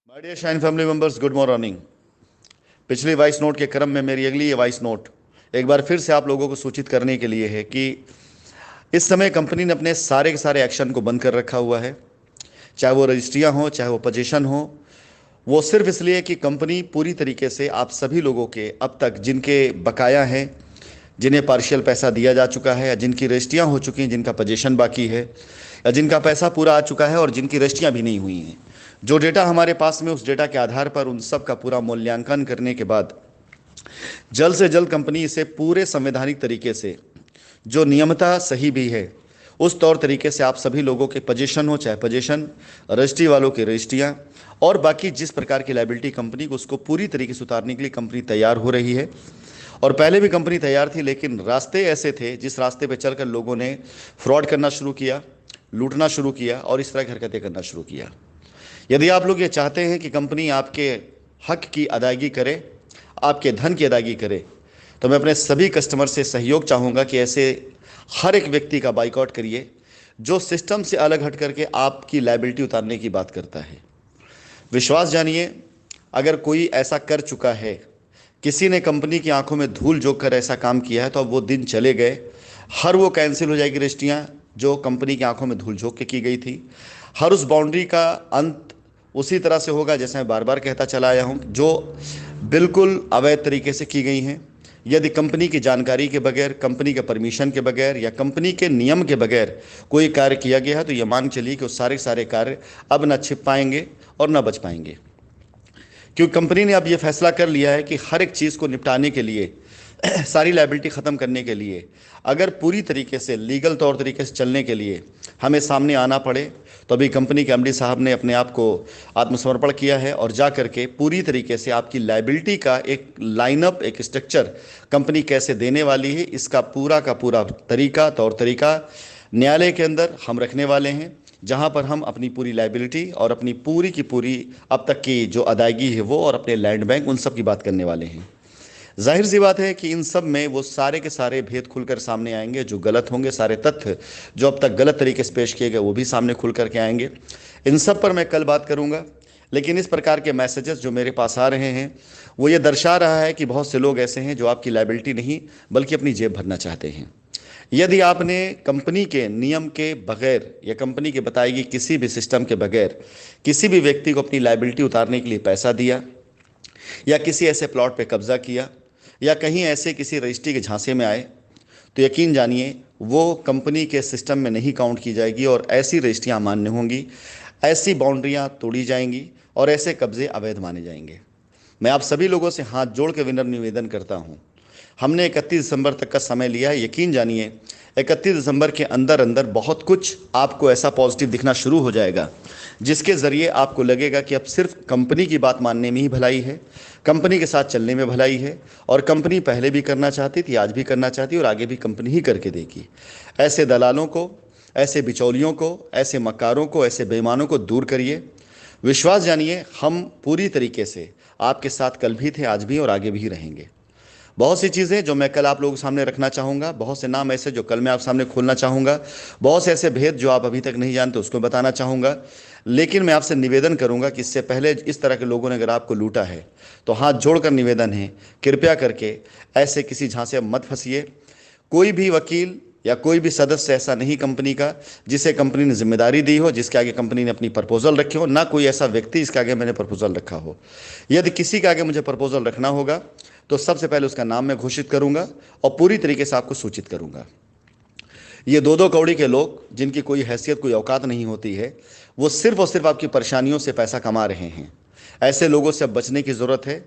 My dear Shine family members, good morning. पिछली voice note के क्रम में मेरी अगली ये वॉइस नोट एक बार फिर से आप लोगों को सूचित करने के लिए है कि इस समय कंपनी ने अपने सारे के सारे एक्शन को बंद कर रखा हुआ है। चाहे वो रजिस्ट्रियां हो, चाहे वो पोजीशन हो, वो सिर्फ इसलिए कि कंपनी पूरी तरीके से आप सभी लोगों के अब तक जिनके बकाया हैं, जिन्हें पार्शियल पैसा दिया जा चुका है, या जिनकी रजिस्ट्रियां हो चुकी हैं, जिनका पोजीशन बाकी है, या जिनका पैसा पूरा आ चुका है और जिनकी रजिस्ट्रियां भी नहीं हुई हैं, जो डेटा हमारे पास में, उस डेटा के आधार पर उन सब का पूरा मूल्यांकन करने के बाद जल्द से जल्द कंपनी इसे पूरे संवैधानिक तरीके से, जो नियमतः सही भी है, उस तौर तरीके से आप सभी लोगों के पोजीशन हो, चाहे पोजीशन, रजिस्ट्री वालों की रजिस्ट्रियाँ और बाकी जिस प्रकार की लाइबिलिटी कंपनी को, उसको पूरी तरीके से उतारने के लिए कंपनी तैयार हो रही है। और पहले भी कंपनी तैयार थी, लेकिन रास्ते ऐसे थे जिस रास्ते पे चलकर लोगों ने फ्रॉड करना शुरू किया, लूटना शुरू किया और इस तरह की हरकतें करना शुरू किया। यदि आप लोग ये चाहते हैं कि कंपनी आपके हक की अदायगी करे, आपके धन की अदायगी करे, तो मैं अपने सभी कस्टमर से सहयोग चाहूँगा कि ऐसे हर एक व्यक्ति का बाइकआउट करिए जो सिस्टम से अलग हट करके आपकी लायबिलिटी उतारने की बात करता है। विश्वास जानिए, अगर कोई ऐसा कर चुका है, किसी ने कंपनी की आंखों में धूल झोंक कर ऐसा काम किया है, तो अब वो दिन चले गए। हर वो कैंसिल हो जाएगी रजिस्ट्रियाँ जो कंपनी की आंखों में धूल झोंक के की गई थी। हर उस बाउंड्री का अंत उसी तरह से होगा जैसे मैं बार बार कहता चला आया हूँ, जो बिल्कुल अवैध तरीके से की गई हैं। यदि कंपनी की जानकारी के बगैर, कंपनी के परमिशन के बगैर या कंपनी के नियम के बगैर कोई कार्य किया गया है, तो ये मान चलिए कि वो सारे सारे कार्य अब न छिप पाएंगे और न बच पाएंगे, क्योंकि कंपनी ने अब ये फैसला कर लिया है कि हर एक चीज़ को निपटाने के लिए, सारी लायबिलिटी ख़त्म करने के लिए, अगर पूरी तरीके से लीगल तौर तरीके से चलने के लिए हमें सामने आना पड़े, तो अभी कंपनी के एमडी साहब ने अपने आप को आत्मसमर्पण किया है और जा करके पूरी तरीके से आपकी लायबिलिटी का एक लाइनअप, एक स्ट्रक्चर कंपनी कैसे देने वाली है, इसका पूरा का पूरा तरीका, तौर तरीका न्यायालय के अंदर हम रखने वाले हैं, जहां पर हम अपनी पूरी लायबिलिटी और अपनी पूरी की पूरी अब तक की जो अदायगी है वो, और अपने लैंड बैंक, उन सब की बात करने वाले हैं। जाहिर सी बात है कि इन सब में वो सारे के सारे भेद खुलकर सामने आएंगे, जो गलत होंगे, सारे तथ्य जो अब तक गलत तरीके से पेश किए गए वो भी सामने खुल करके आएंगे। इन सब पर मैं कल बात करूंगा। लेकिन इस प्रकार के मैसेजेस जो मेरे पास आ रहे हैं, वो ये दर्शा रहा है कि बहुत से लोग ऐसे हैं जो आपकी लायबिलिटी नहीं बल्कि अपनी जेब भरना चाहते हैं। यदि आपने कंपनी के नियम के बगैर या कंपनी के बताई गई किसी भी सिस्टम के बगैर किसी भी व्यक्ति को अपनी लायबिलिटी उतारने के लिए पैसा दिया, या किसी ऐसे प्लॉट पे कब्जा किया, या कहीं ऐसे किसी रजिस्ट्री के झांसे में आए, तो यकीन जानिए वो कंपनी के सिस्टम में नहीं काउंट की जाएगी और ऐसी रजिस्ट्रियाँ मान्य होंगी, ऐसी बाउंड्रियाँ तोड़ी जाएंगी और ऐसे कब्जे अवैध माने जाएंगे। मैं आप सभी लोगों से हाथ जोड़ के विनम्र निवेदन करता हूँ, हमने 31 दिसंबर तक का समय लिया है। यकीन जानिए 31 दिसंबर के अंदर अंदर बहुत कुछ आपको ऐसा पॉजिटिव दिखना शुरू हो जाएगा, जिसके ज़रिए आपको लगेगा कि अब सिर्फ कंपनी की बात मानने में ही भलाई है, कंपनी के साथ चलने में भलाई है, और कंपनी पहले भी करना चाहती थी, आज भी करना चाहती है और आगे भी कंपनी ही करके देगी। ऐसे दलालों को, ऐसे बिचौलियों को, ऐसे मक्कारों को, ऐसे बेईमानों को दूर करिए। विश्वास जानिए, हम पूरी तरीके से आपके साथ कल भी थे, आज भी और आगे भी रहेंगे। बहुत सी चीज़ें जो मैं कल आप लोगों के सामने रखना चाहूँगा, बहुत से नाम ऐसे जो कल मैं आप सामने खोलना चाहूँगा, बहुत से ऐसे भेद जो आप अभी तक नहीं जानते उसको बताना चाहूँगा। लेकिन मैं आपसे निवेदन करूँगा कि इससे पहले इस तरह के लोगों ने अगर आपको लूटा है, तो हाथ जोड़कर निवेदन है, कृपया करके ऐसे किसी झांसे मत फंसिए। कोई भी वकील या कोई भी सदस्य ऐसा नहीं कंपनी का जिसे कंपनी ने जिम्मेदारी दी हो, जिसके आगे कंपनी ने अपनी प्रपोजल रखी हो, ना कोई ऐसा व्यक्ति इसके आगे मैंने प्रपोजल रखा हो। यदि किसी के आगे मुझे प्रपोजल रखना होगा तो सबसे पहले उसका नाम मैं घोषित करूंगा और पूरी तरीके से आपको सूचित करूंगा। ये दो दो कौड़ी के लोग, जिनकी कोई हैसियत, कोई औकात नहीं होती है, वो सिर्फ और सिर्फ आपकी परेशानियों से पैसा कमा रहे हैं। ऐसे लोगों से अब बचने की ज़रूरत है।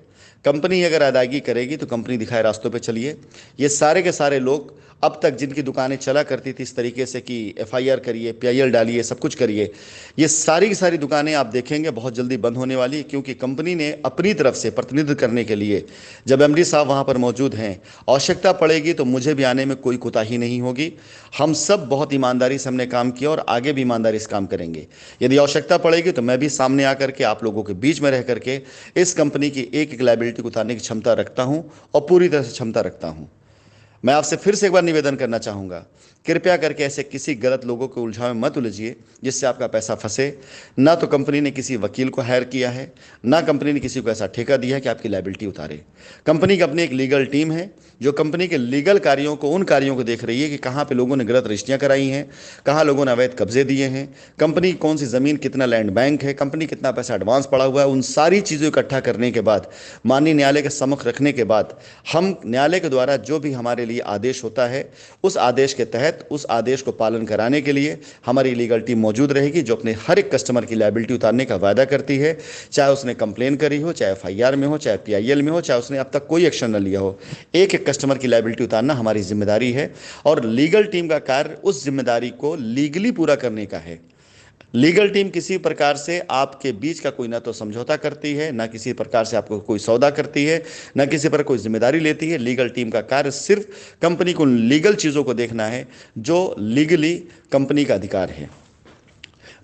कंपनी अगर अदायगी करेगी तो कंपनी दिखाए रास्तों पे चलिए। ये सारे के सारे लोग अब तक जिनकी दुकानें चला करती थी इस तरीके से कि एफआईआर करिए, पीआईएल डालिए, सब कुछ करिए, ये सारी की सारी दुकानें आप देखेंगे बहुत जल्दी बंद होने वाली है, क्योंकि कंपनी ने अपनी तरफ से प्रतिनिधित्व करने के लिए, जब एमडी साहब वहाँ पर मौजूद हैं, आवश्यकता पड़ेगी तो मुझे भी आने में कोई कोताही नहीं होगी। हम सब बहुत ईमानदारी से हमने काम किया और आगे भी ईमानदारी से काम करेंगे। यदि आवश्यकता पड़ेगी तो मैं भी सामने आकर के आप लोगों के बीच में रह करके इस कंपनी की एक एक लायबिलिटी को उतारने की क्षमता रखता हूँ और पूरी तरह से क्षमता रखता हूँ। मैं आपसे फिर से एक बार निवेदन करना चाहूँगा कृपया करके ऐसे किसी गलत लोगों को उलझाव में मत उलझिए जिससे आपका पैसा फंसे। ना तो कंपनी ने किसी वकील को हायर किया है, ना कंपनी ने किसी को ऐसा ठेका दिया है कि आपकी लायबिलिटी उतारे। कंपनी की अपनी एक लीगल टीम है जो कंपनी के लीगल कार्यों को, उन कार्यों को देख रही है कि कहाँ पे लोगों ने गलत रजिस्ट्रियाँ कराई हैं, कहाँ लोगों ने अवैध कब्जे दिए हैं, कंपनी की कौन सी ज़मीन, कितना लैंड बैंक है, कंपनी कितना पैसा एडवांस पड़ा हुआ है। उन सारी चीज़ों को इकट्ठा करने के बाद, माननीय न्यायालय के सम्मुख रखने के बाद, हम न्यायालय के द्वारा जो भी हमारे लिए आदेश होता है उस आदेश के तहत, उस आदेश को पालन कराने के लिए हमारी लीगल टीम मौजूद रहेगी, जो अपने हर एक कस्टमर की लायबिलिटी उतारने का वादा करती है। चाहे उसने कंप्लेन करी हो, चाहे एफआईआर में हो, चाहे पीआईएल में हो, चाहे उसने अब तक कोई एक्शन न लिया हो, एक एक कस्टमर की लायबिलिटी उतारना हमारी जिम्मेदारी है। और लीगल टीम का कार्य उस जिम्मेदारी को लीगली पूरा करने का है। लीगल टीम किसी प्रकार से आपके बीच का कोई ना तो समझौता करती है, ना किसी प्रकार से आपको कोई सौदा करती है, ना किसी पर कोई जिम्मेदारी लेती है। लीगल टीम का कार्य सिर्फ कंपनी को लीगल चीज़ों को देखना है जो लीगली कंपनी का अधिकार है।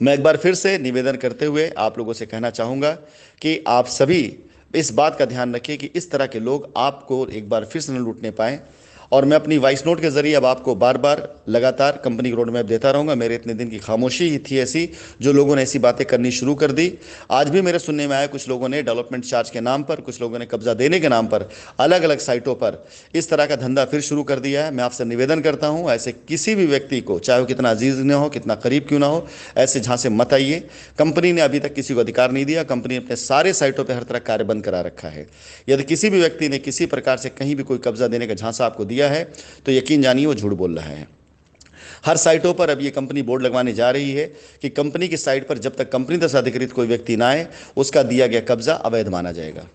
मैं एक बार फिर से निवेदन करते हुए आप लोगों से कहना चाहूँगा कि आप सभी इस बात का ध्यान रखिए कि इस तरह के लोग आपको एक बार फिर से न लूटने पाएँ। और मैं अपनी वॉइस नोट के जरिए अब आपको बार बार लगातार कंपनी की रोड मैप देता रहूँगा। मेरे इतने दिन की खामोशी ही थी ऐसी, जो लोगों ने ऐसी बातें करनी शुरू कर दी। आज भी मेरे सुनने में आया कुछ लोगों ने डेवलपमेंट चार्ज के नाम पर, कुछ लोगों ने कब्जा देने के नाम पर अलग अलग साइटों पर इस तरह का धंधा फिर शुरू कर दिया है। मैं आपसे निवेदन करता हूँ, ऐसे किसी भी व्यक्ति को, चाहे वो कितना अजीज न हो, कितना करीब क्यों ना हो, ऐसे झांसे मत आइए। कंपनी ने अभी तक किसी को अधिकार नहीं दिया। कंपनी ने अपने सारे साइटों पर हर तरह कार्य बंद करा रखा है। यदि किसी भी व्यक्ति ने किसी प्रकार से कहीं भी कोई कब्जा देने का झांसा आपको दिया है तो यकीन जानिए वो झूठ बोल रहा है। हर साइटों पर अब ये कंपनी बोर्ड लगवाने जा रही है कि कंपनी की साइट पर जब तक कंपनी से अधिकृत कोई व्यक्ति ना आए, उसका दिया गया कब्जा अवैध माना जाएगा।